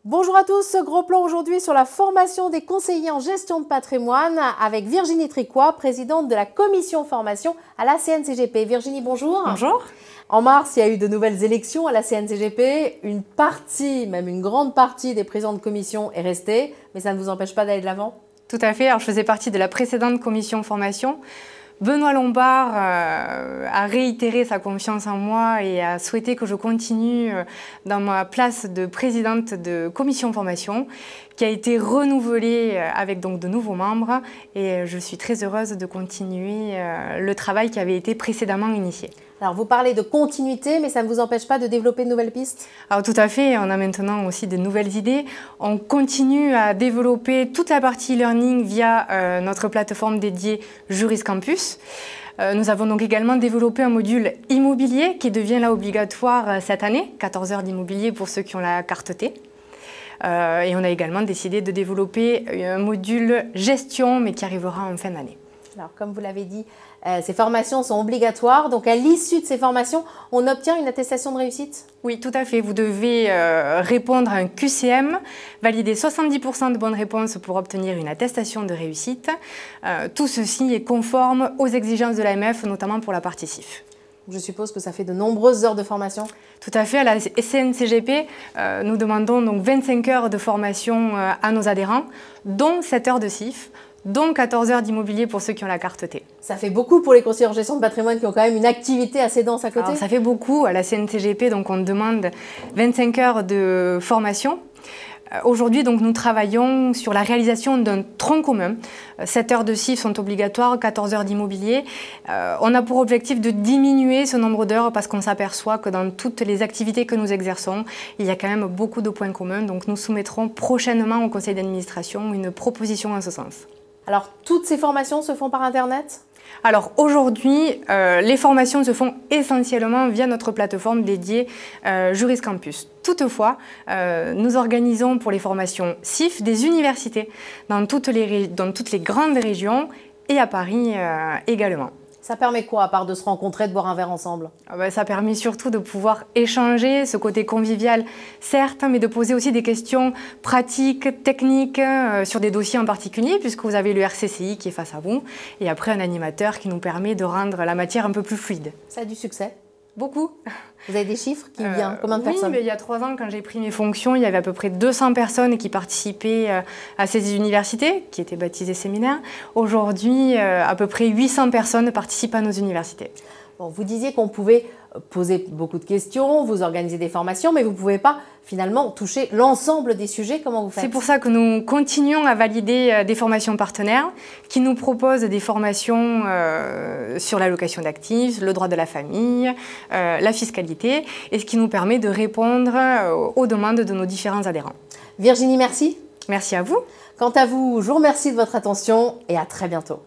Bonjour à tous, gros plan aujourd'hui sur la formation des conseillers en gestion de patrimoine avec Virginie Tricois, présidente de la commission formation à la CNCGP. Virginie, bonjour. Bonjour. En mars, il y a eu de nouvelles élections à la CNCGP. Une partie, même une grande partie des présidents de commission est restée, mais ça ne vous empêche pas d'aller de l'avant? Tout à fait. Alors, je faisais partie de la précédente commission formation. Benoît Lombard a réitéré sa confiance en moi et a souhaité que je continue dans ma place de présidente de commission formation, qui a été renouvelée avec donc de nouveaux membres, et je suis très heureuse de continuer le travail qui avait été précédemment initié. Alors vous parlez de continuité, mais ça ne vous empêche pas de développer de nouvelles pistes? Alors tout à fait, on a maintenant aussi de nouvelles idées. On continue à développer toute la partie e-learning via notre plateforme dédiée Juris Campus. Nous avons donc également développé un module immobilier qui devient là obligatoire cette année, 14 heures d'immobilier pour ceux qui ont la carte T. Et on a également décidé de développer un module gestion, mais qui arrivera en fin d'année. Alors, comme vous l'avez dit, ces formations sont obligatoires. Donc, à l'issue de ces formations, on obtient une attestation de réussite? Oui, tout à fait. Vous devez répondre à un QCM, valider 70% de bonnes réponses pour obtenir une attestation de réussite. Tout ceci est conforme aux exigences de l'AMF, notamment pour la partie CIF. Je suppose que ça fait de nombreuses heures de formation? Tout à fait. À la CNCGP, nous demandons donc 25 heures de formation à nos adhérents, dont 7 heures de CIF, dont 14 heures d'immobilier pour ceux qui ont la carte T. Ça fait beaucoup pour les conseillers en gestion de patrimoine qui ont quand même une activité assez dense à côté? Alors, ça fait beaucoup. À la CNCGP, donc, on demande 25 heures de formation. Aujourd'hui, donc, nous travaillons sur la réalisation d'un tronc commun. 7 heures de CIF sont obligatoires, 14 heures d'immobilier. On a pour objectif de diminuer ce nombre d'heures parce qu'on s'aperçoit que dans toutes les activités que nous exerçons, il y a quand même beaucoup de points communs. Donc nous soumettrons prochainement au conseil d'administration une proposition en ce sens. Alors, toutes ces formations se font par Internet? Alors aujourd'hui, les formations se font essentiellement via notre plateforme dédiée Juris Campus. Toutefois, nous organisons pour les formations CIF des universités dans toutes les grandes régions et à Paris également. Ça permet quoi, à part de se rencontrer, de boire un verre ensemble? Ça permet surtout de pouvoir échanger, ce côté convivial, certes, mais de poser aussi des questions pratiques, techniques, sur des dossiers en particulier, puisque vous avez le RCCI qui est face à vous, et après un animateur qui nous permet de rendre la matière un peu plus fluide. Ça a du succès? Beaucoup. Vous avez des chiffres qui viennent? Combien de personnes? Oui, mais il y a 3 ans, quand j'ai pris mes fonctions, il y avait à peu près 200 personnes qui participaient à ces universités, qui étaient baptisées séminaires. Aujourd'hui, à peu près 800 personnes participent à nos universités. Bon, vous disiez qu'on pouvait poser beaucoup de questions, vous organisez des formations, mais vous ne pouvez pas finalement toucher l'ensemble des sujets. Comment vous faites? C'est pour ça que nous continuons à valider des formations partenaires qui nous proposent des formations sur l'allocation d'actifs, le droit de la famille, la fiscalité, et ce qui nous permet de répondre aux demandes de nos différents adhérents. Virginie, merci. Merci à vous. Quant à vous, je vous remercie de votre attention et à très bientôt.